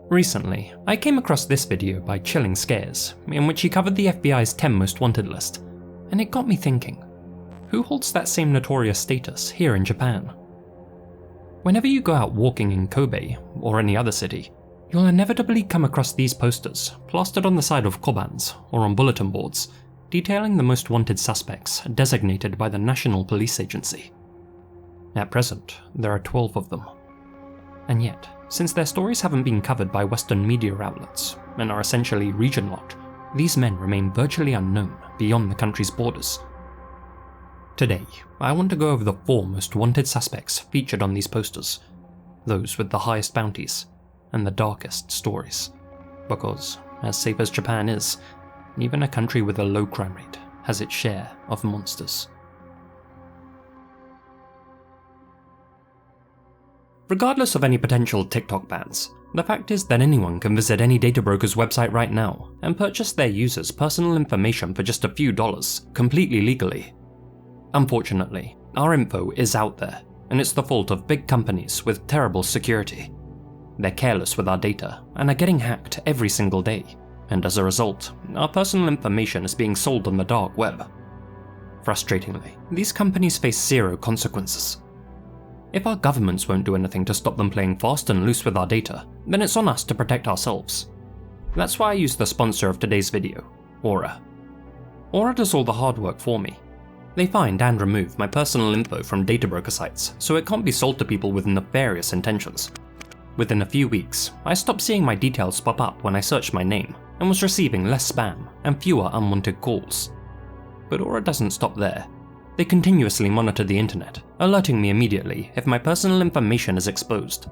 Recently, I came across this video by Chilling Scares, in which he covered the FBI's 10 most wanted list, and it got me thinking, who holds that same notorious status here in Japan? Whenever you go out walking in Kobe, or any other city, you'll inevitably come across these posters plastered on the side of kobans, or on bulletin boards, detailing the most wanted suspects designated by the National Police Agency. At present, there are 12 of them. And yet, since their stories haven't been covered by Western media outlets and are essentially region-locked, these men remain virtually unknown beyond the country's borders. Today, I want to go over the 4 most wanted suspects featured on these posters, those with the highest bounties and the darkest stories. Because, as safe as Japan is, even a country with a low crime rate has its share of monsters. Regardless of any potential TikTok bans, the fact is that anyone can visit any data broker's website right now and purchase their users' personal information for just a few dollars, completely legally. Unfortunately, our info is out there, and it's the fault of big companies with terrible security. They're careless with our data and are getting hacked every single day, and as a result, our personal information is being sold on the dark web. Frustratingly, these companies face zero consequences. If our governments won't do anything to stop them playing fast and loose with our data, then it's on us to protect ourselves. That's why I use the sponsor of today's video, Aura. Aura does all the hard work for me. They find and remove my personal info from data broker sites, so it can't be sold to people with nefarious intentions. Within a few weeks, I stopped seeing my details pop up when I searched my name, and was receiving less spam and fewer unwanted calls. But Aura doesn't stop there. They continuously monitor the internet, alerting me immediately if my personal information is exposed.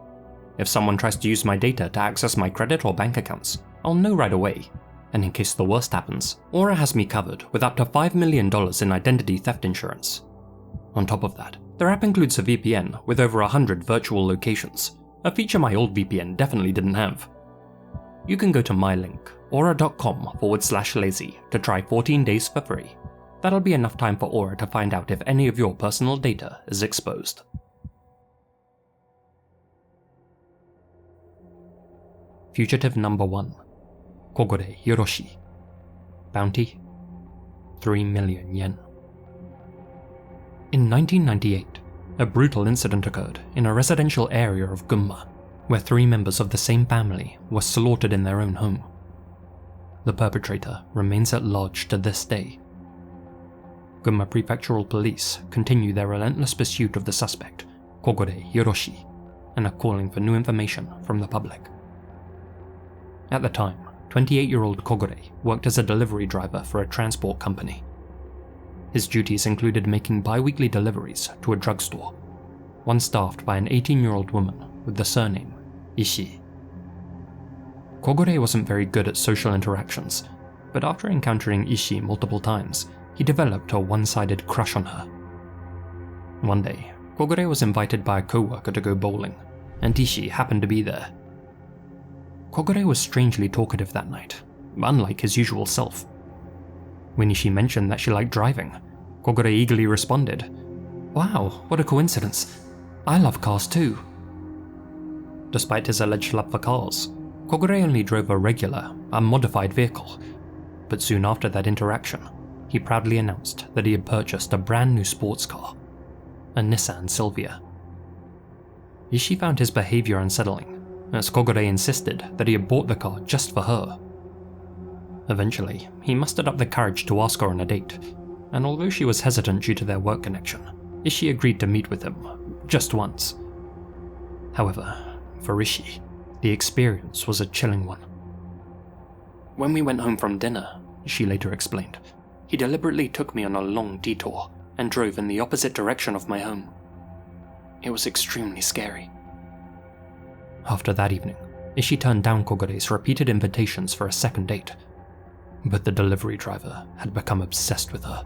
If someone tries to use my data to access my credit or bank accounts, I'll know right away. And in case the worst happens, Aura has me covered with up to $5 million in identity theft insurance. On top of that, their app includes a VPN with over 100 virtual locations, a feature my old VPN definitely didn't have. You can go to my link, aura.com/lazy, to try 14 days for free. That'll be enough time for Aura to find out if any of your personal data is exposed. Fugitive number 1. Kogure Hiroshi. Bounty: 3 million yen. In 1998, a brutal incident occurred in a residential area of Gunma, where 3 members of the same family were slaughtered in their own home. The perpetrator remains at large to this day. Gunma Prefectural Police continue their relentless pursuit of the suspect, Kogure Hiroshi, and are calling for new information from the public. At the time, 28-year-old Kogure worked as a delivery driver for a transport company. His duties included making bi-weekly deliveries to a drugstore, one staffed by an 18-year-old woman with the surname Ishii. Kogure wasn't very good at social interactions, but after encountering Ishii multiple times, he developed a one-sided crush on her. One day, Kogure was invited by a co-worker to go bowling, and Ishii happened to be there. Kogure was strangely talkative that night, unlike his usual self. When Ishii mentioned that she liked driving, Kogure eagerly responded, "Wow, what a coincidence. I love cars too." Despite his alleged love for cars, Kogure only drove a regular, unmodified vehicle, but soon after that interaction, he proudly announced that he had purchased a brand new sports car, a Nissan Silvia. Ishii found his behavior unsettling, as Kogure insisted that he had bought the car just for her. Eventually, he mustered up the courage to ask her on a date, and although she was hesitant due to their work connection, Ishii agreed to meet with him, just once. However, for Ishii, the experience was a chilling one. "When we went home from dinner," she later explained, "he deliberately took me on a long detour and drove in the opposite direction of my home. It was extremely scary." After that evening, Ishii turned down Kogure's repeated invitations for a second date, but the delivery driver had become obsessed with her.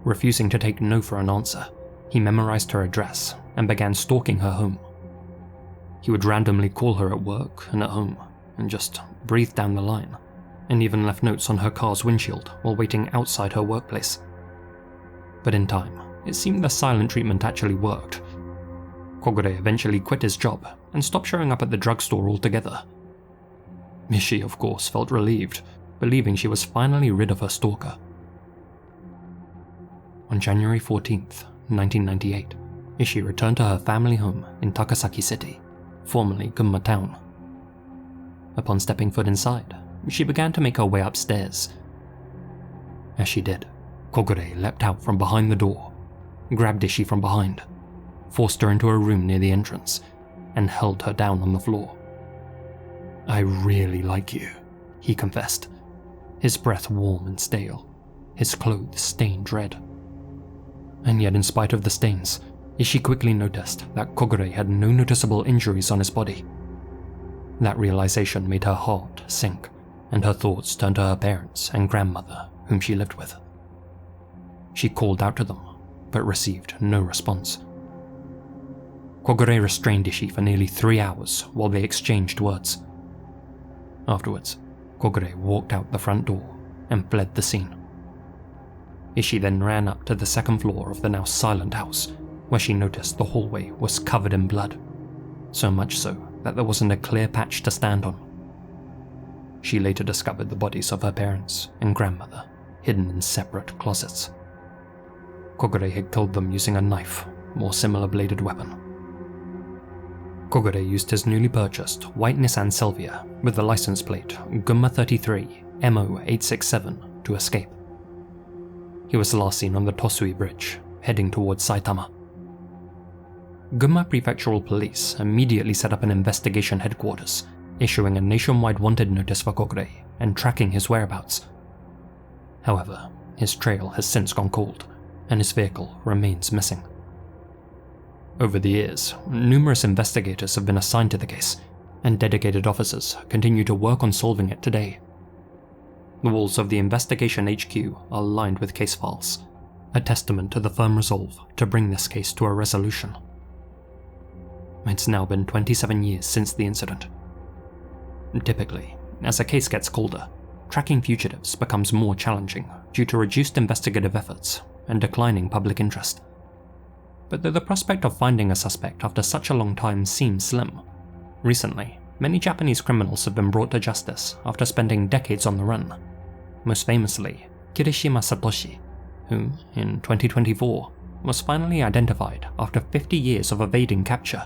Refusing to take no for an answer, he memorized her address and began stalking her home. He would randomly call her at work and at home, and just breathe down the line, and even left notes on her car's windshield while waiting outside her workplace. But in time, it seemed the silent treatment actually worked. Kogure eventually quit his job and stopped showing up at the drugstore altogether. Ishii, of course, felt relieved, believing she was finally rid of her stalker. On January 14th, 1998, Ishii returned to her family home in Takasaki City, formerly Gunma Town. Upon stepping foot inside, she began to make her way upstairs. As she did, Kogure leapt out from behind the door, grabbed Ishii from behind, forced her into a room near the entrance, and held her down on the floor. "I really like you," he confessed, his breath warm and stale, his clothes stained red. And yet, in spite of the stains, Ishii quickly noticed that Kogure had no noticeable injuries on his body. That realization made her heart sink, and her thoughts turned to her parents and grandmother, whom she lived with. She called out to them, but received no response. Kogure restrained Ishii for nearly 3 hours while they exchanged words. Afterwards, Kogure walked out the front door and fled the scene. Ishii then ran up to the second floor of the now silent house, where she noticed the hallway was covered in blood, so much so that there wasn't a clear patch to stand on. She later discovered the bodies of her parents and grandmother hidden in separate closets. Kogure had killed them using a knife or similar bladed weapon. Kogure used his newly purchased white Nissan Silvia with the license plate Gunma 33 MO867 to escape. He was last seen on the Tosui Bridge, heading towards Saitama. Gunma Prefectural Police immediately set up an investigation headquarters, issuing a nationwide wanted notice for Kogure and tracking his whereabouts. However, his trail has since gone cold, and his vehicle remains missing. Over the years, numerous investigators have been assigned to the case, and dedicated officers continue to work on solving it today. The walls of the investigation HQ are lined with case files, a testament to the firm resolve to bring this case to a resolution. It's now been 27 years since the incident. Typically, as a case gets colder, tracking fugitives becomes more challenging due to reduced investigative efforts and declining public interest. But though the prospect of finding a suspect after such a long time seems slim, recently, many Japanese criminals have been brought to justice after spending decades on the run. Most famously, Kirishima Satoshi, who, in 2024, was finally identified after 50 years of evading capture.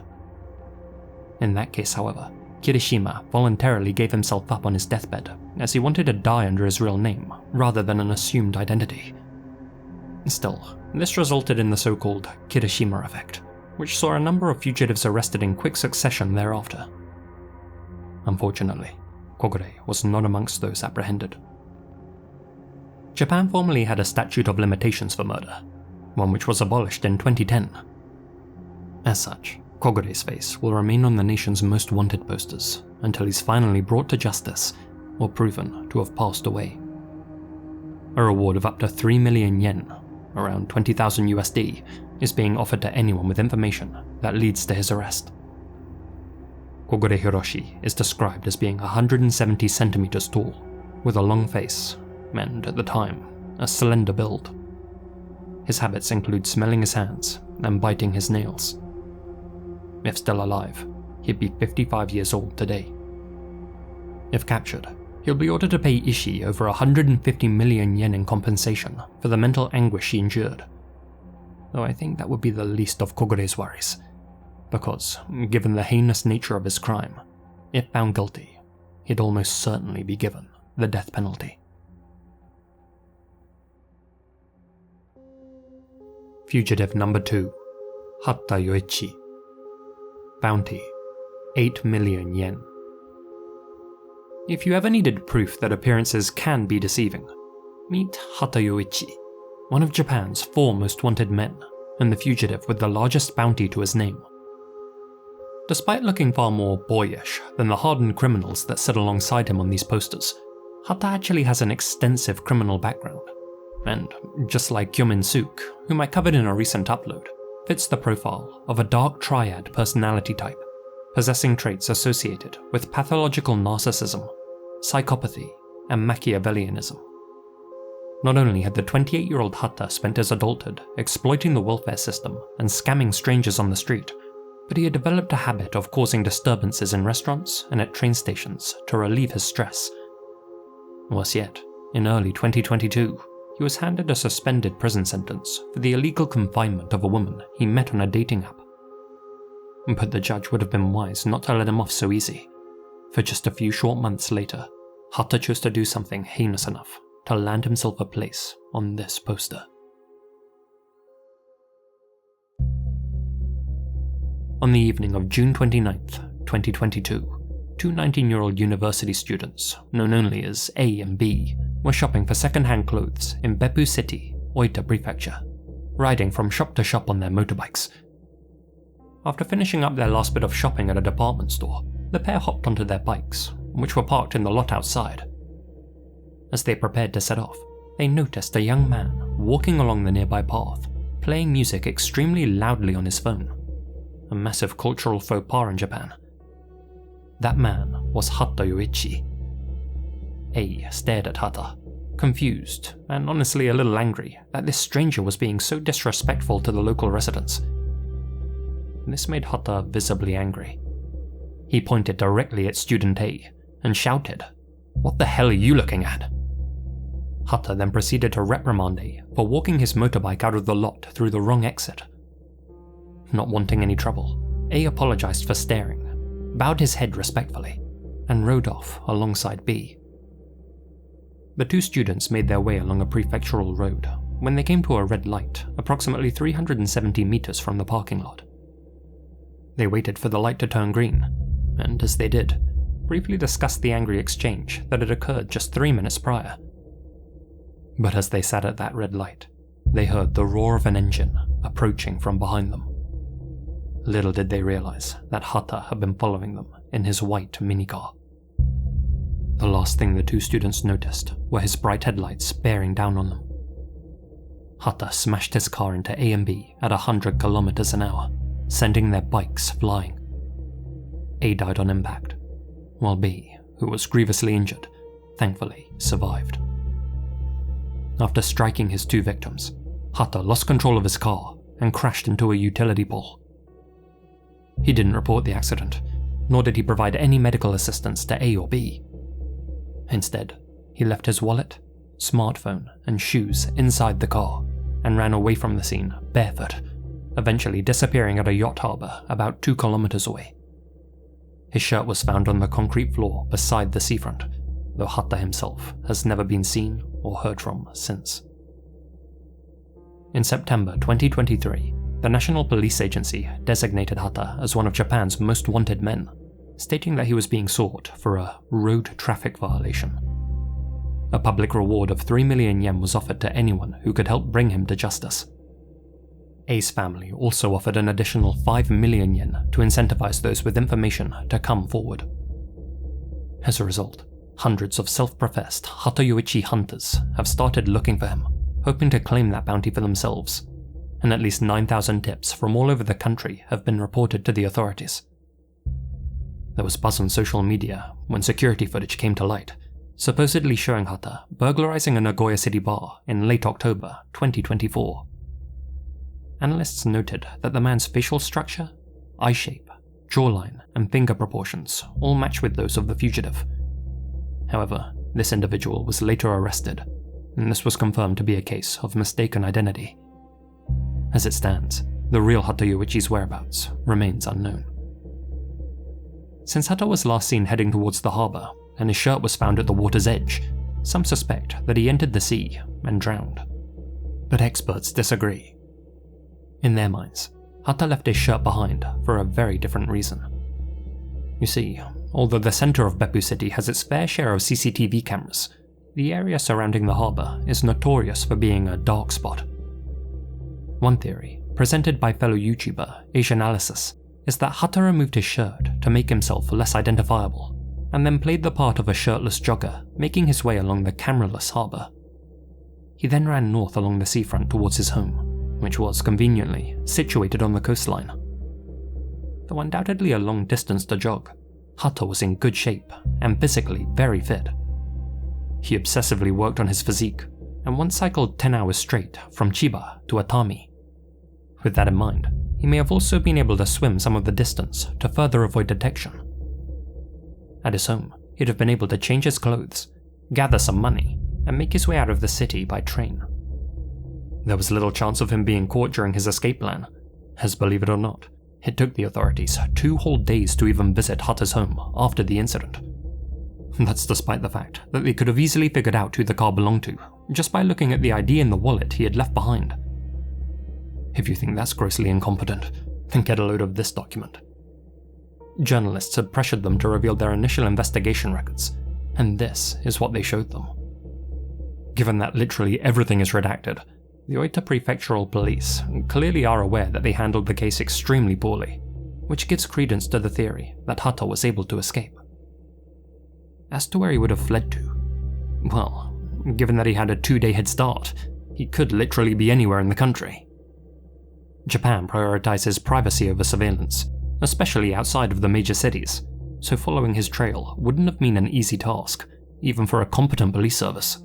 In that case, however, Kirishima voluntarily gave himself up on his deathbed as he wanted to die under his real name rather than an assumed identity. Still, this resulted in the so-called Kirishima effect, which saw a number of fugitives arrested in quick succession thereafter. Unfortunately, Kogure was not amongst those apprehended. Japan formerly had a statute of limitations for murder, one which was abolished in 2010. As such, Kogure's face will remain on the nation's most wanted posters until he's finally brought to justice or proven to have passed away. A reward of up to 3 million yen, around 20,000 USD, is being offered to anyone with information that leads to his arrest. Kogure Hiroshi is described as being 170 centimeters tall, with a long face, and, at the time, a slender build. His habits include smelling his hands and biting his nails. If still alive, he'd be 55 years old today. If captured, he'll be ordered to pay Ishii over 150 million yen in compensation for the mental anguish she endured. Though I think that would be the least of Kogure's worries, because, given the heinous nature of his crime, if found guilty, he'd almost certainly be given the death penalty. Fugitive number 2, Hatta Yoichi. Bounty, 8 million yen. If you ever needed proof that appearances can be deceiving, meet Hatta Yoichi, one of Japan's 4 most wanted men, and the fugitive with the largest bounty to his name. Despite looking far more boyish than the hardened criminals that sit alongside him on these posters, Hatta actually has an extensive criminal background, and, just like Kyomin Suk, whom I covered in a recent upload, fits the profile of a dark triad personality type, possessing traits associated with pathological narcissism, psychopathy, and Machiavellianism. Not only had the 28-year-old Hatta spent his adulthood exploiting the welfare system and scamming strangers on the street, but he had developed a habit of causing disturbances in restaurants and at train stations to relieve his stress. Worse yet, in early 2022, he was handed a suspended prison sentence for the illegal confinement of a woman he met on a dating app. But the judge would have been wise not to let him off so easy, for just a few short months later, Hatta chose to do something heinous enough to land himself a place on this poster. On the evening of June 29th, 2022, two 19-year-old university students, known only as A and B, were shopping for second-hand clothes in Beppu City, Oita Prefecture, riding from shop to shop on their motorbikes. After finishing up their last bit of shopping at a department store, the pair hopped onto their bikes, which were parked in the lot outside. As they prepared to set off, they noticed a young man walking along the nearby path, playing music extremely loudly on his phone, a massive cultural faux pas in Japan. That man was Hatta Yoichi. A stared at Hatta, confused and honestly a little angry that this stranger was being so disrespectful to the local residents. This made Hatta visibly angry. He pointed directly at student A and shouted, "What the hell are you looking at?" Hatta then proceeded to reprimand A for walking his motorbike out of the lot through the wrong exit. Not wanting any trouble, A apologized for staring, bowed his head respectfully, and rode off alongside B. The two students made their way along a prefectural road when they came to a red light approximately 370 meters from the parking lot. They waited for the light to turn green, and as they did, briefly discussed the angry exchange that had occurred just 3 minutes prior. But as they sat at that red light, they heard the roar of an engine approaching from behind them. Little did they realize that Hatta had been following them in his white minicar. The last thing the two students noticed were his bright headlights bearing down on them. Hatta smashed his car into A and B at 100 kilometers an hour, sending their bikes flying. A died on impact, while B, who was grievously injured, thankfully survived. After striking his two victims, Hatta lost control of his car and crashed into a utility pole. He didn't report the accident, nor did he provide any medical assistance to A or B. Instead, he left his wallet, smartphone, and shoes inside the car and ran away from the scene barefoot, eventually disappearing at a yacht harbour about 2 kilometers away. His shirt was found on the concrete floor beside the seafront, though Hatta himself has never been seen or heard from since. In September 2023, the National Police Agency designated Hatta as one of Japan's most wanted men, stating that he was being sought for a road traffic violation. A public reward of 3 million yen was offered to anyone who could help bring him to justice. A's family also offered an additional 5 million yen to incentivize those with information to come forward. As a result, hundreds of self-professed Hatta Yoichi hunters have started looking for him, hoping to claim that bounty for themselves, and at least 9,000 tips from all over the country have been reported to the authorities. There was buzz on social media when security footage came to light, supposedly showing Hatta burglarizing a Nagoya City bar in late October 2024. Analysts noted that the man's facial structure, eye shape, jawline, and finger proportions all match with those of the fugitive. However, this individual was later arrested, and this was confirmed to be a case of mistaken identity. As it stands, the real Hatta Yoichi's whereabouts remains unknown. Since Hatta was last seen heading towards the harbour, and his shirt was found at the water's edge, some suspect that he entered the sea and drowned. But experts disagree. In their minds, Hatta left his shirt behind for a very different reason. You see, although the centre of Beppu City has its fair share of CCTV cameras, the area surrounding the harbour is notorious for being a dark spot. One theory, presented by fellow YouTuber Asianalysis, is that Hatta removed his shirt to make himself less identifiable, and then played the part of a shirtless jogger making his way along the cameraless harbour. He then ran north along the seafront towards his home, which was conveniently situated on the coastline. Though undoubtedly a long distance to jog, Hatta was in good shape and physically very fit. He obsessively worked on his physique and once cycled 10 hours straight from Chiba to Atami. With that in mind, he may have also been able to swim some of the distance to further avoid detection. At his home, he'd have been able to change his clothes, gather some money, and make his way out of the city by train. There was little chance of him being caught during his escape plan, as believe it or not, it took the authorities 2 whole days to even visit Hatta's home after the incident. That's despite the fact that they could have easily figured out who the car belonged to just by looking at the ID in the wallet he had left behind. If you think that's grossly incompetent, then get a load of this document. Journalists had pressured them to reveal their initial investigation records, and this is what they showed them. Given that literally everything is redacted, the Itai Prefectural Police clearly are aware that they handled the case extremely poorly, which gives credence to the theory that Hatta was able to escape. As to where he would have fled to, well, given that he had a 2-day head start, he could literally be anywhere in the country. Japan prioritizes privacy over surveillance, especially outside of the major cities, so following his trail wouldn't have been an easy task, even for a competent police service.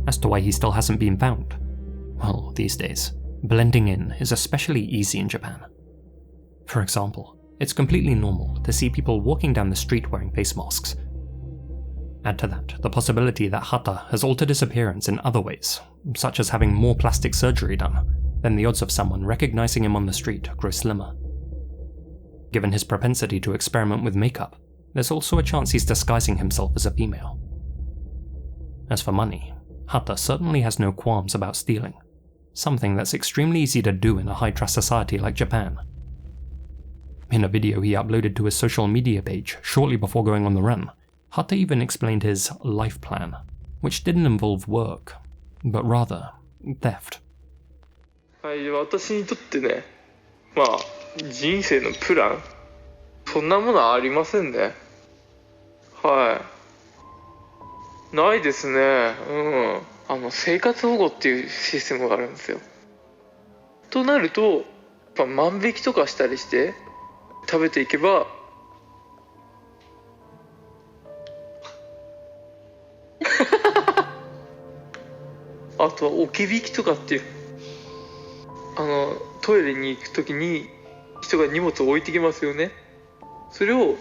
As to why he still hasn't been found, well, these days, blending in is especially easy in Japan. For example, it's completely normal to see people walking down the street wearing face masks. Add to that the possibility that Hatta has altered his appearance in other ways, such as having more plastic surgery done, then the odds of someone recognizing him on the street grow slimmer. Given his propensity to experiment with makeup, there's also a chance he's disguising himself as a female. As for money, Hatta certainly has no qualms about stealing, something that's extremely easy to do in a high-trust society like Japan. In a video he uploaded to his social media page shortly before going on the run, Hatta even explained his life plan, which didn't involve work, but rather theft. 私にとってね、人生のプラン、そんなものはありませんね。ないですね。生活保護っていうシステムがあるんですよ。となると、万引きとかしたりして食べていけば、あとは置き引きとかっていう、トイレに行くときに人が荷物を置いてきますよね。それを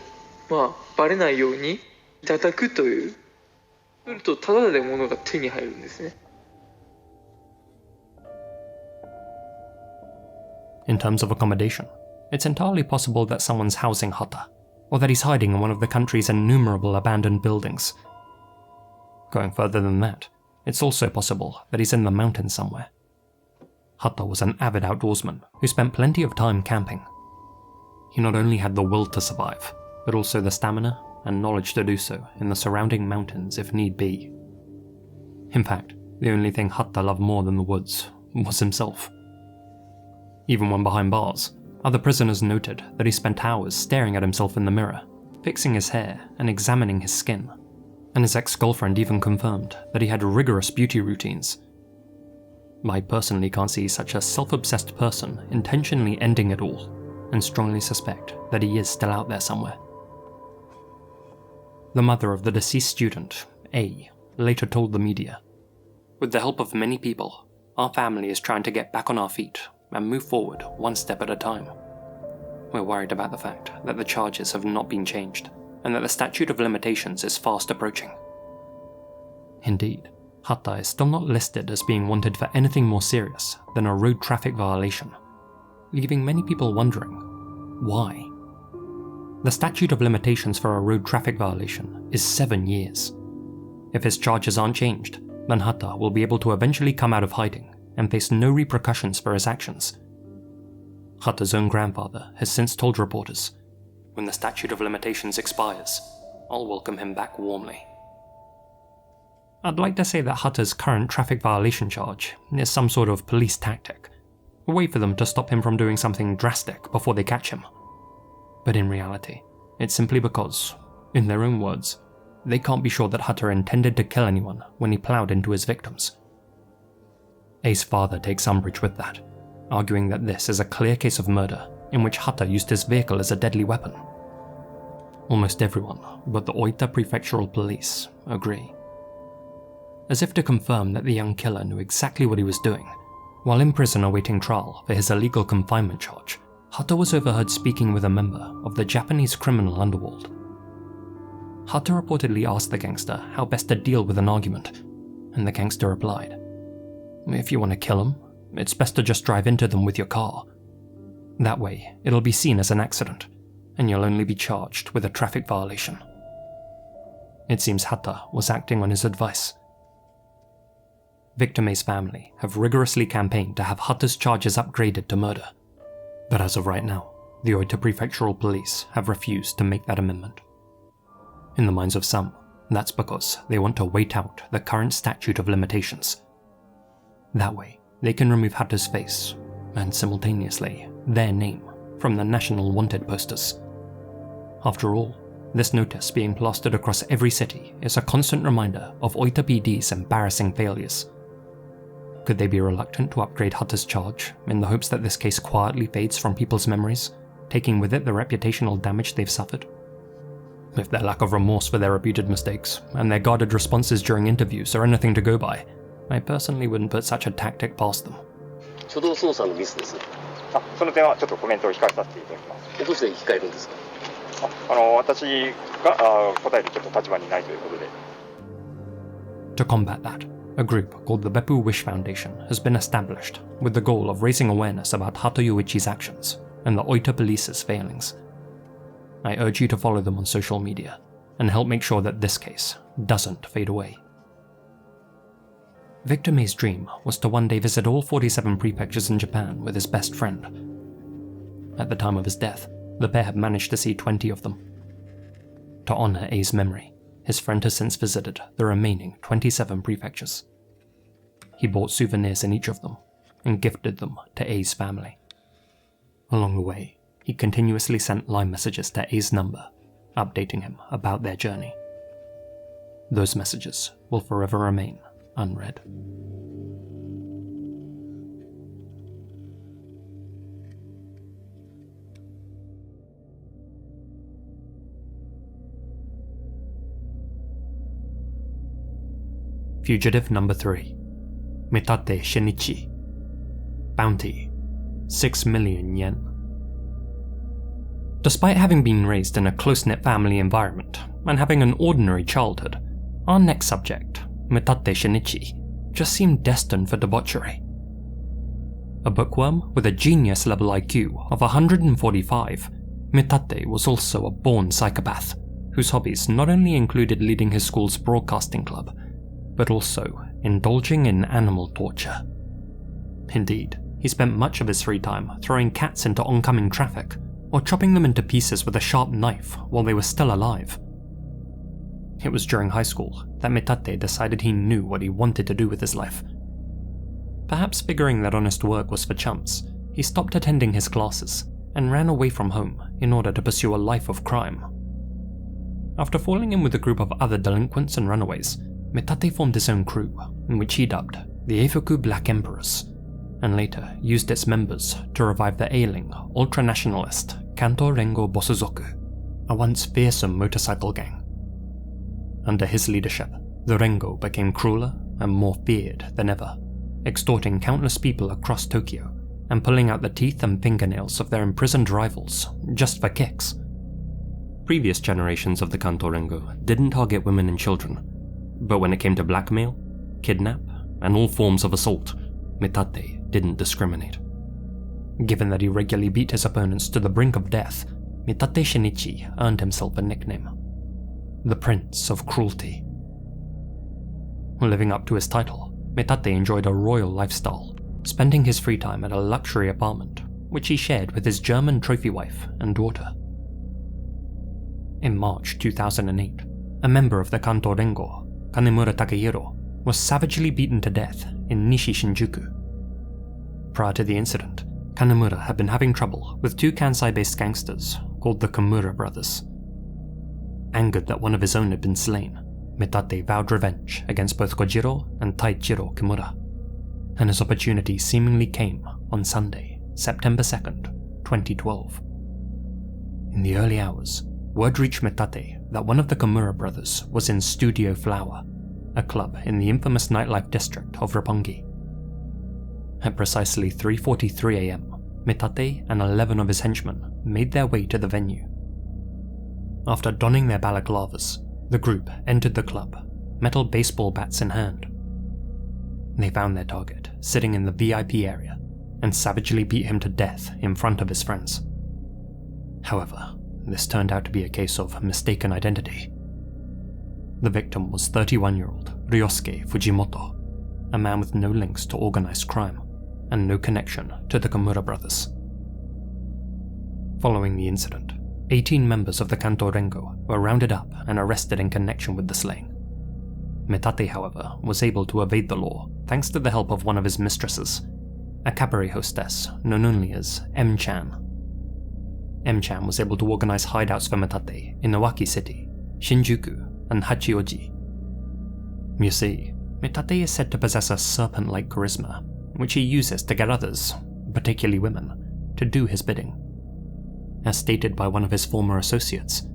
バレないようにいただくという。するとただで物が手に入るんですね。In terms of accommodation, it's entirely possible that someone's housing Hatta, or that he's hiding in one of the country's innumerable abandoned buildings. Going further than that, it's also possible that he's in the mountains somewhere. Hatta was an avid outdoorsman who spent plenty of time camping. He not only had the will to survive, but also the stamina and knowledge to do so in the surrounding mountains if need be. In fact, the only thing Hatta loved more than the woods was himself. Even when behind bars, other prisoners noted that he spent hours staring at himself in the mirror, fixing his hair and examining his skin, and his ex-girlfriend even confirmed that he had rigorous beauty routines. I personally can't see such a self-obsessed person intentionally ending it all, and strongly suspect that he is still out there somewhere. The mother of the deceased student, A, later told the media, "With the help of many people, our family is trying to get back on our feet and move forward one step at a time. We're worried about the fact that the charges have not been changed and that the statute of limitations is fast approaching." Indeed, Hatta is still not listed as being wanted for anything more serious than a road traffic violation, leaving many people wondering, why? The statute of limitations for a road traffic violation is 7 years. If his charges aren't changed, then Hatta will be able to eventually come out of hiding and face no repercussions for his actions. Hatta's own grandfather has since told reporters, "When the statute of limitations expires, I'll welcome him back warmly." I'd like to say that Hatta's current traffic violation charge is some sort of police tactic, a way for them to stop him from doing something drastic before they catch him. But in reality, it's simply because, in their own words, they can't be sure that Hatta intended to kill anyone when he ploughed into his victims. A's father takes umbrage with that, arguing that this is a clear case of murder in which Hatta used his vehicle as a deadly weapon. Almost everyone but the Itai Prefectural Police agree. As if to confirm that the young killer knew exactly what he was doing, While in prison awaiting trial for his illegal confinement charge, Hatta was overheard speaking with a member of the Japanese criminal underworld. Hatta reportedly asked the gangster how best to deal with an argument, and the gangster replied, "If you want to kill them, it's best to just drive into them with your car. That way, it'll be seen as an accident, and you'll only be charged with a traffic violation." It seems Hatta was acting on his advice. Victor May's family have rigorously campaigned to have Hatta's charges upgraded to murder, but as of right now, the Oita Prefectural Police have refused to make that amendment. In the minds of some, that's because they want to wait out the current statute of limitations. That way, they can remove Hatta's face, and simultaneously, their name, from the national wanted posters. After all, this notice being plastered across every city is a constant reminder of Oita PD's embarrassing failures. Could they be reluctant to upgrade Hatta's charge in the hopes that this case quietly fades from people's memories, taking with it the reputational damage they've suffered? If their lack of remorse for their repeated mistakes and their guarded responses during interviews are anything to go by, I personally wouldn't put such a tactic past them. 初動捜査のミスです。その点はちょっとコメントを控えさせていただきます。どうして控えるんですか？私が答えるちょっと立場にないということで。To combat that, a group called the Beppu Wish Foundation has been established with the goal of raising awareness about Hatta Yoichi's actions and the Oita Police's failings. I urge you to follow them on social media and help make sure that this case doesn't fade away. Victor May's dream was to one day visit all 47 prefectures in Japan with his best friend. At the time of his death, the pair had managed to see 20 of them. To honor A's memory, his friend has since visited the remaining 27 prefectures. He bought souvenirs in each of them and gifted them to A's family. Along the way, he continuously sent line messages to A's number, updating him about their journey. Those messages will forever remain unread. Fugitive number 3. Mitate Shinichi. Bounty: 6 million yen. Despite having been raised in a close-knit family environment and having an ordinary childhood, our next subject, Mitate Shinichi, just seemed destined for debauchery. A bookworm with a genius-level IQ of 145, Mitate was also a born psychopath, whose hobbies not only included leading his school's broadcasting club, but also indulging in animal torture. Indeed, he spent much of his free time throwing cats into oncoming traffic, or chopping them into pieces with a sharp knife while they were still alive. It was during high school that Mitate decided he knew what he wanted to do with his life. Perhaps figuring that honest work was for chumps, he stopped attending his classes and ran away from home in order to pursue a life of crime. After falling in with a group of other delinquents and runaways, Mitate formed his own crew, in which he dubbed the Eifuku Black Emperors, and later used its members to revive the ailing, ultra-nationalist Kanto Rengo Bosuzoku, a once fearsome motorcycle gang. Under his leadership, the Rengo became crueler and more feared than ever, extorting countless people across Tokyo and pulling out the teeth and fingernails of their imprisoned rivals just for kicks. Previous generations of the Kanto Rengo didn't target women and children, but when it came to blackmail, kidnap, and all forms of assault, Mitate didn't discriminate. Given that he regularly beat his opponents to the brink of death, Mitate Shinichi earned himself a nickname: the Prince of Cruelty. Living up to his title, Mitate enjoyed a royal lifestyle, spending his free time at a luxury apartment, which he shared with his German trophy wife and daughter. In March 2008, a member of the Kanto Rengo, Kanemura Takehiro, was savagely beaten to death in Nishi Shinjuku. Prior to the incident, Kanemura had been having trouble with two Kansai-based gangsters called the Kimura brothers. Angered that one of his own had been slain, Mitate vowed revenge against both Kojiro and Taichiro Kimura, and his opportunity seemingly came on Sunday, September 2nd, 2012. In the early hours, word reached Mitate that one of the Kimura brothers was in Studio Flower, a club in the infamous nightlife district of Roppongi. At precisely 3:43 AM, Mitate and 11 of his henchmen made their way to the venue. After donning their balaclavas, the group entered the club, metal baseball bats in hand. They found their target sitting in the VIP area and savagely beat him to death in front of his friends. However, this turned out to be a case of mistaken identity. The victim was 31-year-old Ryosuke Fujimoto, a man with no links to organized crime and no connection to the Komura brothers. Following the incident, 18 members of the Kanto Rengo were rounded up and arrested in connection with the slaying. Mitate, however, was able to evade the law thanks to the help of one of his mistresses, a cabaret hostess known only as M-chan. M-chan was able to organize hideouts for Mitate in Iwaki City, Shinjuku, and Hachioji. You see, Mitate is said to possess a serpent-like charisma, which he uses to get others, particularly women, to do his bidding. As stated by one of his former associates,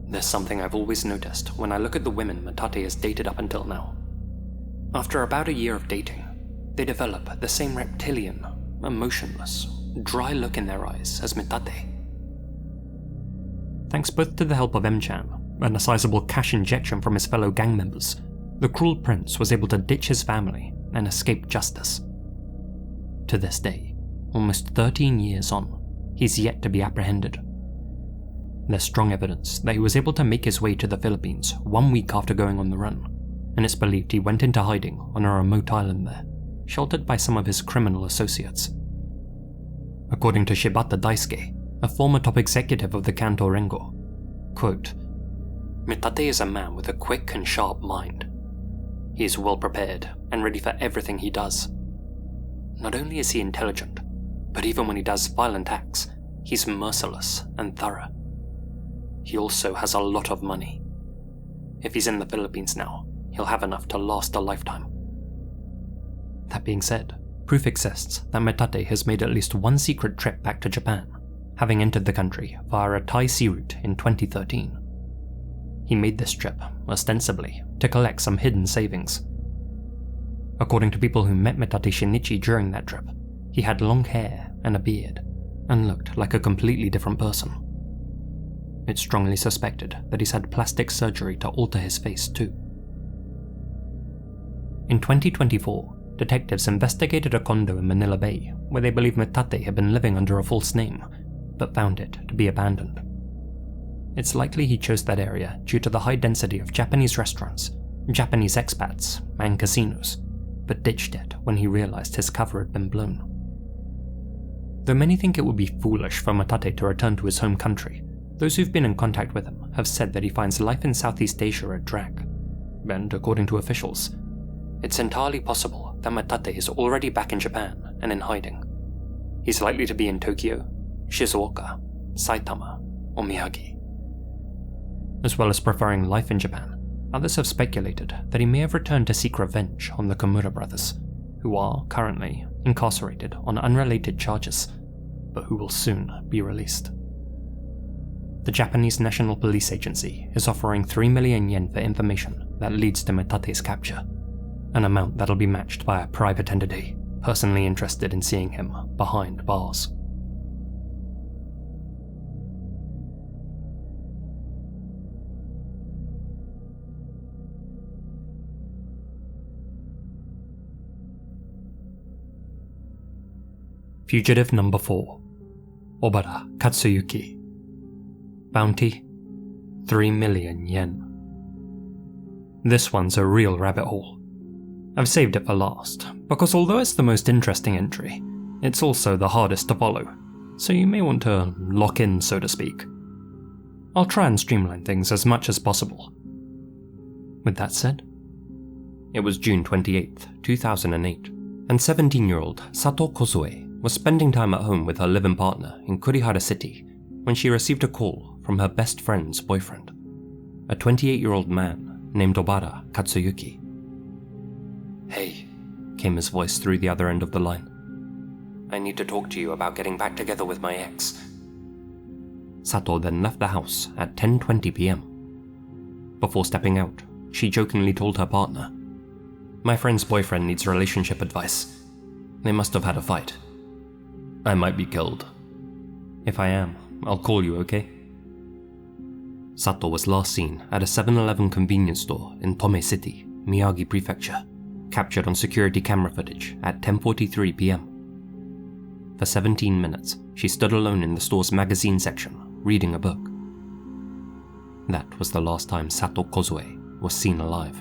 "There's something I've always noticed when I look at the women Mitate has dated up until now. After about a year of dating, they develop the same reptilian, emotionless, dry look in their eyes as Mitate." Thanks both to the help of M-chan and a sizable cash injection from his fellow gang members, the cruel prince was able to ditch his family and escape justice. To this day, almost 13 years on, he's yet to be apprehended. There's strong evidence that he was able to make his way to the Philippines 1 week after going on the run, and it's believed he went into hiding on a remote island there, sheltered by some of his criminal associates. According to Shibata Daisuke, a former top executive of the Kanto Rengo, quote, "Mitate is a man with a quick and sharp mind. He is well prepared and ready for everything he does. Not only is he intelligent, but even when he does violent acts, he's merciless and thorough. He also has a lot of money. If he's in the Philippines now, he'll have enough to last a lifetime." That being said, proof exists that Mitate has made at least one secret trip back to Japan, having entered the country via a Thai sea route in 2013. He made this trip, ostensibly, to collect some hidden savings. According to people who met Mitate Shinichi during that trip, he had long hair and a beard, and looked like a completely different person. It's strongly suspected that he's had plastic surgery to alter his face too. In 2024, detectives investigated a condo in Manila Bay where they believe Mitate had been living under a false name, but found it to be abandoned. It's likely he chose that area due to the high density of Japanese restaurants, Japanese expats, and casinos, but ditched it when he realized his cover had been blown. Though many think it would be foolish for Mitate to return to his home country, those who've been in contact with him have said that he finds life in Southeast Asia a drag, and according to officials, it's entirely possible that Mitate is already back in Japan and in hiding. He's likely to be in Tokyo, Shizuoka, Saitama, or Miyagi. As well as preferring life in Japan, others have speculated that he may have returned to seek revenge on the Komura brothers, who are currently incarcerated on unrelated charges, but who will soon be released. The Japanese National Police Agency is offering 3 million yen for information that leads to Mitate's capture, an amount that'll be matched by a private entity personally interested in seeing him behind bars. Fugitive number 4, Obara Katsuyuki. Bounty, 3 million yen. This one's a real rabbit hole. I've saved it for last, because although it's the most interesting entry, it's also the hardest to follow, so you may want to lock in, so to speak. I'll try and streamline things as much as possible. With that said, it was June 28th, 2008, and 17-year-old Sato Kozue was spending time at home with her live-in partner in Kurihara City when she received a call from her best friend's boyfriend, a 28-year-old man named Obara Katsuyuki. "Hey," came his voice through the other end of the line. "I need to talk to you about getting back together with my ex." Sato then left the house at 10:20 p.m. Before stepping out, she jokingly told her partner, "My friend's boyfriend needs relationship advice. They must have had a fight. I might be killed. If I am, I'll call you, okay? Sato was last seen at a 7-Eleven convenience store in Tome City, Miyagi Prefecture, captured on security camera footage at 10:43 p.m. For 17 minutes, she stood alone in the store's magazine section, reading a book. That was the last time Sato Kozue was seen alive.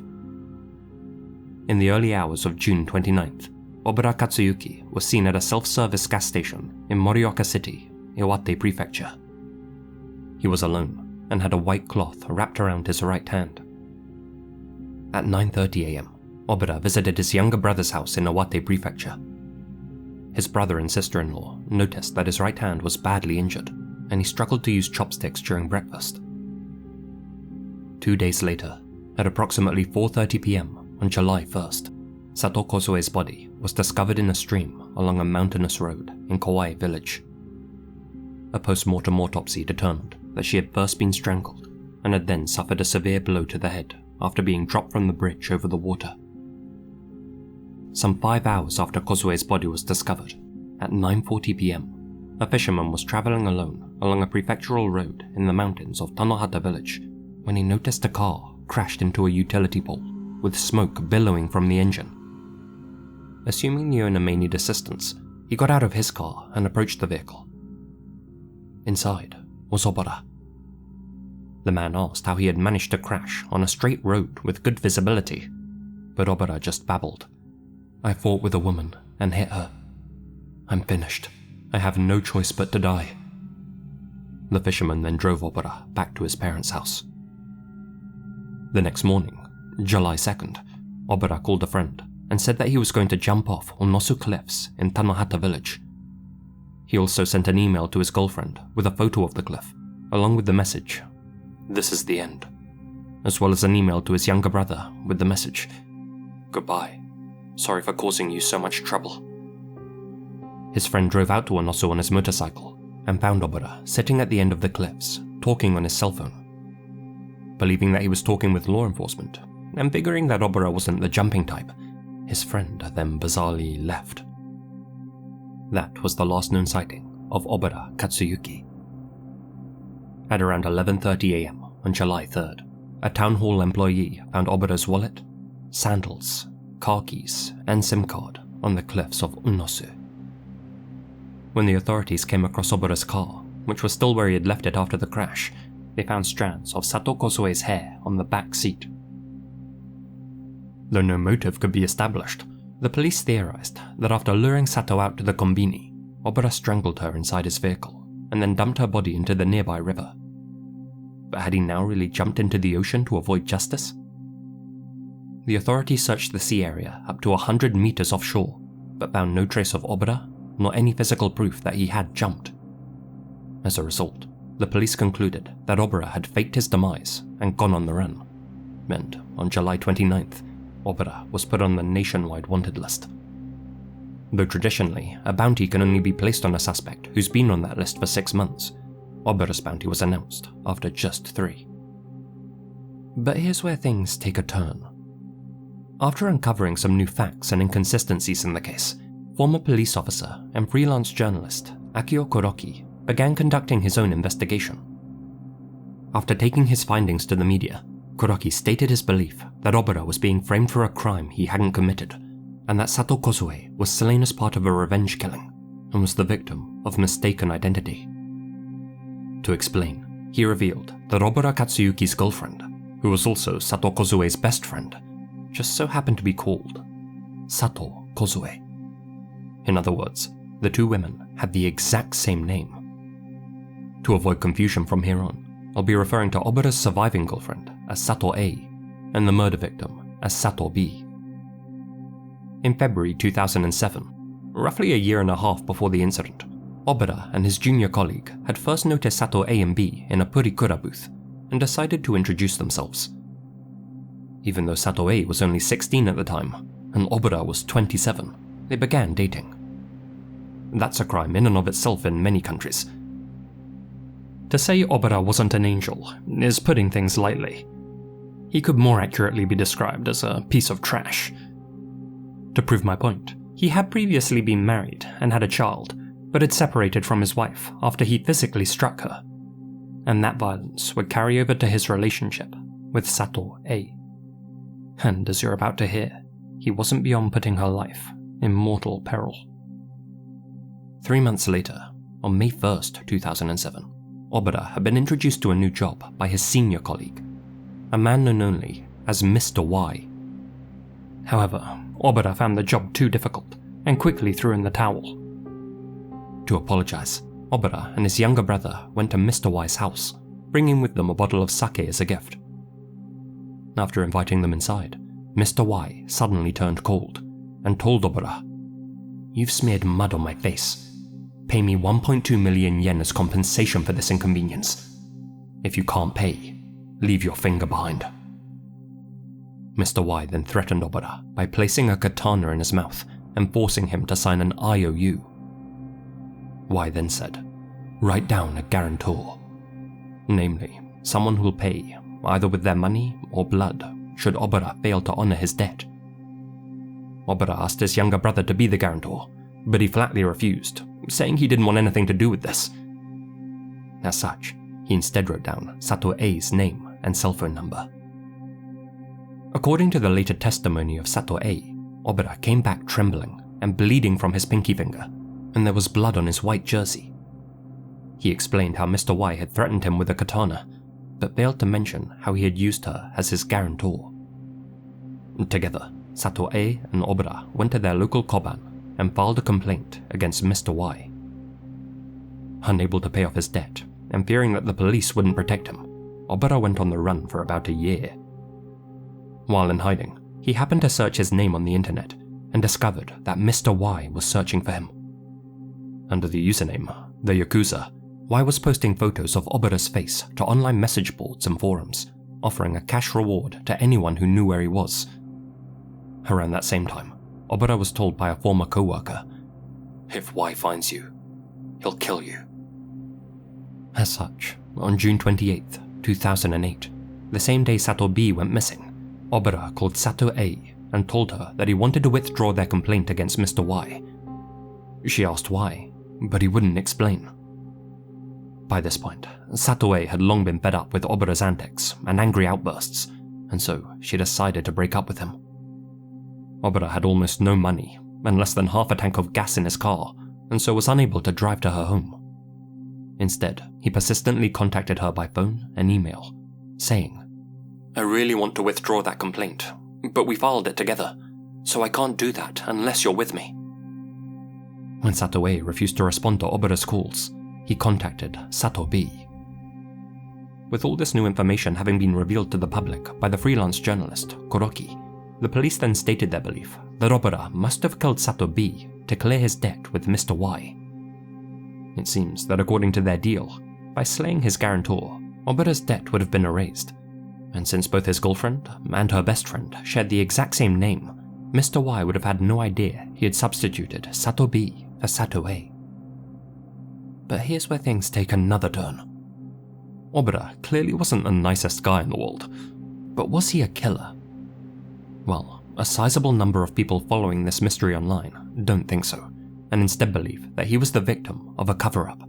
In the early hours of June 29th, Obara Katsuyuki was seen at a self-service gas station in Morioka City, Iwate Prefecture. He was alone and had a white cloth wrapped around his right hand. At 9:30 a.m., Obara visited his younger brother's house in Iwate Prefecture. His brother and sister-in-law noticed that his right hand was badly injured, and he struggled to use chopsticks during breakfast. 2 days later, at approximately 4:30 p.m. on July 1st, Sato Kozue's body was discovered in a stream along a mountainous road in Kawai village. A post-mortem autopsy determined that she had first been strangled and had then suffered a severe blow to the head after being dropped from the bridge over the water. Some 5 hours after Kozue's body was discovered, at 9:40 p.m., a fisherman was travelling alone along a prefectural road in the mountains of Tanohata village when he noticed a car crashed into a utility pole with smoke billowing from the engine. Assuming the owner may need assistance, he got out of his car and approached the vehicle. Inside was Obara. The man asked how he had managed to crash on a straight road with good visibility, but Obara just babbled. I fought with a woman and hit her. I'm finished. I have no choice but to die. The fisherman then drove Obara back to his parents' house. The next morning, July 2nd, Obara called a friend and said that he was going to jump off Onosu Cliffs in Tanohata village. He also sent an email to his girlfriend with a photo of the cliff, along with the message, "This is the end," as well as an email to his younger brother with the message, "Goodbye. Sorry for causing you so much trouble." His friend drove out to Onosu on his motorcycle and found Obara sitting at the end of the cliffs, talking on his cell phone. Believing that he was talking with law enforcement, and figuring that Obara wasn't the jumping type, his friend then bizarrely left. That was the last known sighting of Obara Katsuyuki. At around 11:30 a.m. on July 3rd, a town hall employee found Obara's wallet, sandals, car keys, and SIM card on the cliffs of Onosu. When the authorities came across Obara's car, which was still where he had left it after the crash, they found strands of Sato Kozue's hair on the back seat. Though no motive could be established, the police theorized that after luring Sato out to the kombini, Obara strangled her inside his vehicle and then dumped her body into the nearby river. But had he now really jumped into the ocean to avoid justice? The authorities searched the sea area up to 100 meters offshore, but found no trace of Obara, nor any physical proof that he had jumped. As a result, the police concluded that Obara had faked his demise and gone on the run, and on July 29th, Obara was put on the nationwide wanted list. Though traditionally, a bounty can only be placed on a suspect who's been on that list for 6 months, Obara's bounty was announced after just 3. But here's where things take a turn. After uncovering some new facts and inconsistencies in the case, former police officer and freelance journalist Akio Kuroki began conducting his own investigation. After taking his findings to the media, Kuroki stated his belief that Obara was being framed for a crime he hadn't committed, and that Sato Kozue was slain as part of a revenge killing and was the victim of mistaken identity. To explain, he revealed that Obara Katsuyuki's girlfriend, who was also Sato Kozue's best friend, just so happened to be called Sato Kozue. In other words, the two women had the exact same name. To avoid confusion from here on, I'll be referring to Obara's surviving girlfriend as Sato A and the murder victim as Sato B. In February 2007, roughly a year and a half before the incident, Obara and his junior colleague had first noticed Sato A and B in a purikura booth and decided to introduce themselves. Even though Sato A was only 16 at the time and Obara was 27, they began dating. That's a crime in and of itself in many countries. To say Obara wasn't an angel is putting things lightly. He could more accurately be described as a piece of trash. To prove my point, He had previously been married and had a child, but had separated from his wife after he physically struck her, and that violence would carry over to his relationship with Sato A. And as you're about to hear, he wasn't beyond putting her life in mortal peril. 3 months later, on May 1st, 2007, Obara had been introduced to a new job by his senior colleague, a man known only as Mr. Y. However, Obara found the job too difficult and quickly threw in the towel. To apologize, Obara and his younger brother went to Mr. Y's house, bringing with them a bottle of sake as a gift. After inviting them inside, Mr. Y suddenly turned cold and told Obara, "You've smeared mud on my face. Pay me 1.2 million yen as compensation for this inconvenience. If you can't pay, leave your finger behind." Mr. Y then threatened Obara by placing a katana in his mouth and forcing him to sign an IOU. Y then said, "Write down a guarantor. Namely, someone who'll pay, either with their money or blood, should Obara fail to honor his debt." Obara asked his younger brother to be the guarantor, but he flatly refused, saying he didn't want anything to do with this. As such, he instead wrote down Sato A's name and cell phone number. According to the later testimony of Sato A, Obara came back trembling and bleeding from his pinky finger, and there was blood on his white jersey. He explained how Mr. Y had threatened him with a katana, but failed to mention how he had used her as his guarantor. Together, Sato A and Obara went to their local koban and filed a complaint against Mr. Y. Unable to pay off his debt, and fearing that the police wouldn't protect him, Obara went on the run for about a year. While in hiding, he happened to search his name on the internet and discovered that Mr. Y was searching for him. Under the username, the Yakuza, Y was posting photos of Obara's face to online message boards and forums, offering a cash reward to anyone who knew where he was. Around that same time, Obara was told by a former co-worker, "If Y finds you, he'll kill you." As such, on June 28th, 2008, the same day Sato B went missing, Obara called Sato A and told her that he wanted to withdraw their complaint against Mr. Y. She asked why, but he wouldn't explain. By this point, Sato A had long been fed up with Obara's antics and angry outbursts, and so she decided to break up with him. Obara had almost no money and less than half a tank of gas in his car, and so was unable to drive to her home. Instead, he persistently contacted her by phone and email, saying, "I really want to withdraw that complaint, but we filed it together, so I can't do that unless you're with me." When Sato A refused to respond to Obara's calls, he contacted Sato B. With all this new information having been revealed to the public by the freelance journalist Kuroki, the police then stated their belief that Obara must have killed Sato B to clear his debt with Mr. Y. It seems that according to their deal, by slaying his guarantor, Obara's debt would have been erased, and since both his girlfriend and her best friend shared the exact same name, Mr. Y would have had no idea he had substituted Sato B for Sato A. But here's where things take another turn. Obara clearly wasn't the nicest guy in the world, but was he a killer? Well, a sizable number of people following this mystery online don't think so, and instead believe that he was the victim of a cover-up.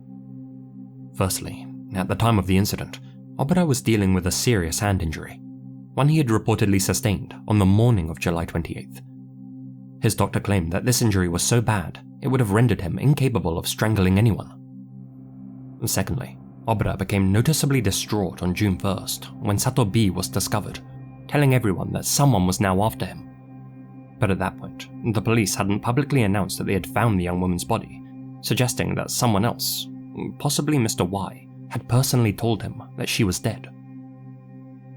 Firstly, at the time of the incident, Obara was dealing with a serious hand injury, one he had reportedly sustained on the morning of July 28th. His doctor claimed that this injury was so bad it would have rendered him incapable of strangling anyone. Secondly, Obara became noticeably distraught on June 1st when Sato B was discovered, telling everyone that someone was now after him. But at that point, the police hadn't publicly announced that they had found the young woman's body, suggesting that someone else, possibly Mr. Y, had personally told him that she was dead.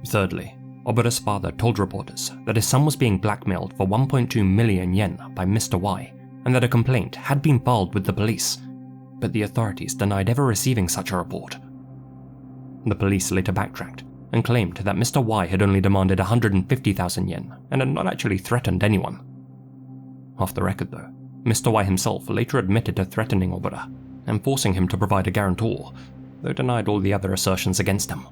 Thirdly, Obara's father told reporters that his son was being blackmailed for 1.2 million yen by Mr. Y, and that a complaint had been filed with the police, but the authorities denied ever receiving such a report. The police later backtracked and claimed that Mr. Y had only demanded 150,000 yen and had not actually threatened anyone. Off the record though, Mr. Y himself later admitted to threatening Obara and forcing him to provide a guarantor, though denied all the other assertions against him.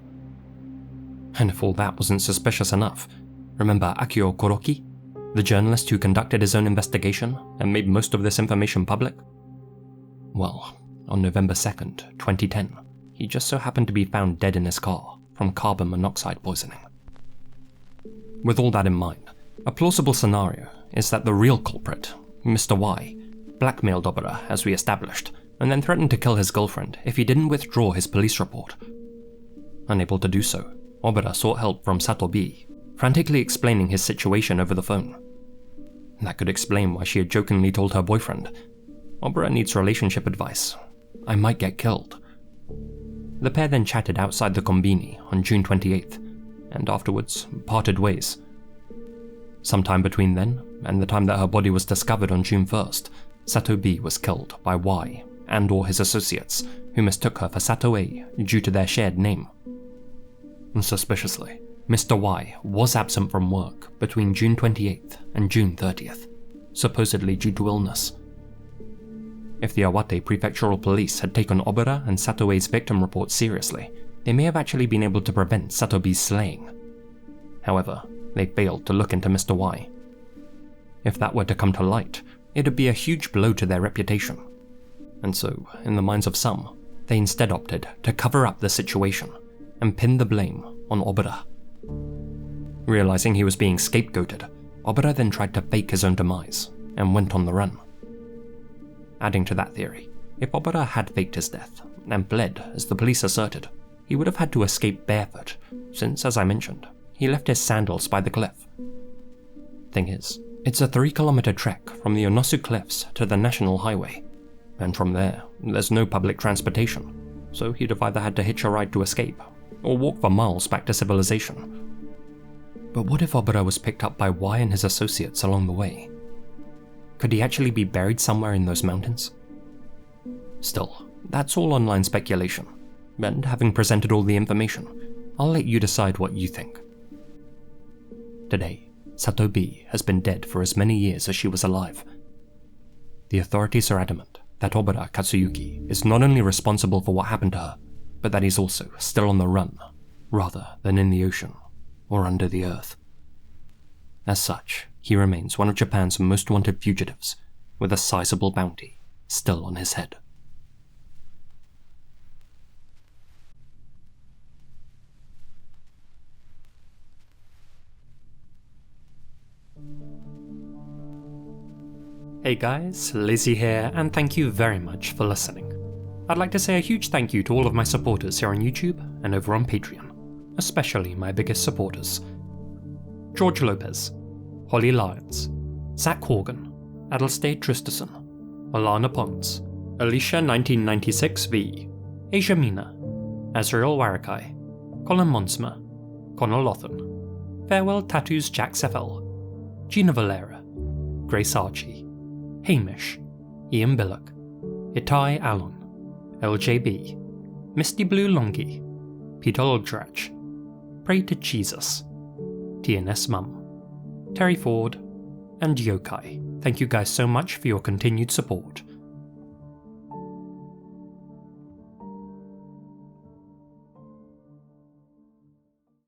And if all that wasn't suspicious enough, remember Akio Kuroki? The journalist who conducted his own investigation and made most of this information public? Well, on November 2nd, 2010, he just so happened to be found dead in his car from carbon monoxide poisoning. With all that in mind, a plausible scenario is that the real culprit, Mr. Y, blackmailed Obara as we established, and then threatened to kill his girlfriend if he didn't withdraw his police report. Unable to do so, Obara sought help from Sato B, frantically explaining his situation over the phone. That could explain why she had jokingly told her boyfriend, "Obara needs relationship advice. I might get killed." The pair then chatted outside the Konbini on June 28th, and afterwards parted ways. Sometime between then and the time that her body was discovered on June 1st, Sato B was killed by Y and/or his associates, who mistook her for Sato A due to their shared name. Suspiciously, Mr. Y was absent from work between June 28th and June 30th, supposedly due to illness. If the Awate Prefectural Police had taken Obara and Sato A's victim report seriously, they may have actually been able to prevent Sato B's slaying. However, they failed to look into Mr. Y. If that were to come to light, it would be a huge blow to their reputation. And so, in the minds of some, they instead opted to cover up the situation and pin the blame on Obara. Realizing he was being scapegoated, Obara then tried to fake his own demise and went on the run. Adding to that theory, if Obara had faked his death and fled as the police asserted, he would have had to escape barefoot, since, as I mentioned, he left his sandals by the cliff. Thing is, it's a 3-kilometer trek from the Onosu Cliffs to the National Highway, and from there, there's no public transportation, so he'd have either had to hitch a ride to escape, or walk for miles back to civilization. But what if Obara was picked up by Y and his associates along the way? Could he actually be buried somewhere in those mountains? Still, that's all online speculation, and having presented all the information, I'll let you decide what you think. Today, Sato B has been dead for as many years as she was alive. The authorities are adamant that Obara Katsuyuki is not only responsible for what happened to her, but that he's also still on the run, rather than in the ocean or under the earth. As such, he remains one of Japan's most wanted fugitives, with a sizable bounty still on his head. Hey guys, Lizzie here, and thank you very much for listening. I'd like to say a huge thank you to all of my supporters here on YouTube and over on Patreon, especially my biggest supporters: George Lopez, Holly Lyons, Zak Horgan, Aðalsteinn Traustason, Alana Pons, Alicia 1996V, Asiamina, Azrael Warakai, Colin Monsma, Connor Louthan, Farewelltattoosjaxfl, Gina Valera, Gracearchie, Hamish, Biluck, Itai Alon, LJB, Mistyblue Longie, Peter Oldrach, Pray to Jesus, TNS Mum, Terry Ford, and Yokai. Thank you guys so much for your continued support.